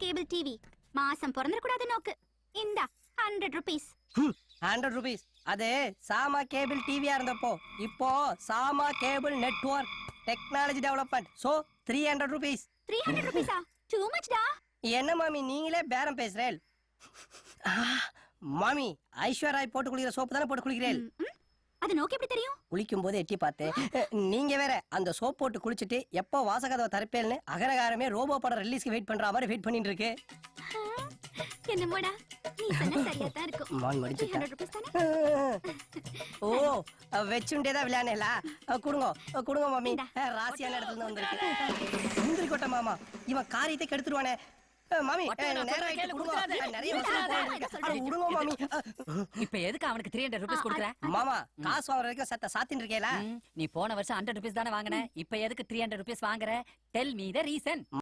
Cable TV மாசம் பிறந்திர கூடாது நோக்கு. இந்தா 100 rupees. 100 rupees. அது சாமா கேபிள் டிவியா இருந்தப்போ, இப்போ சாமா cable network technology development. So 300 rupees. 300 rupees ஆ? Too much டா. என்ன மாமி நீங்களே பேரம் பேசுறேன்? மாமி ஐஸ்வர்யா போட்டு குளிக்கிற சோப்பு தானே போட்டு குளிக்கிறேன். அது நோக்கு எப்படி தெரியும்? குளிக்கும் போது எட்டி பார்த்தேன். நீங்க வேற அந்த சோப் போட்டு குளிச்சுட்டு எப்போ வாசகதவை தரப்பேல்னு அகரகாரமே ரோபோ படம் ரிலீஸ்க்கு வெயிட் பண்ற மாதிரி வெயிட் பண்ணிட்டு இருக்கு. என்னமோடா நீ சொன்ன சரியா தான் இருக்கும். மான் மடிச்சிட்டா. 300 rupees தானே? ஓ வெச்சுண்டேதான் விளையாடல. குடுங்க மாமி. ராசியான இடத்துல இருந்து வந்திருக்கு. முந்திரி கொட்ட மாமா இவன் காரியத்தை கெடுத்துருவானே. மாமி நேரா ஆயிட்டு குடுங்க. நிறைய விடுங்க மாமி. இப்ப எதுக்கு அவனுக்கு 300 rupees கொடுக்குற? மாமா காசு வாங்குற வரைக்கும் சாத்தின்னு இருக்கேல. நீ போன வருஷம் 100 rupees தானே வாங்கின. இப்ப எதுக்கு 300 rupees வாங்குற? Tell me the reason.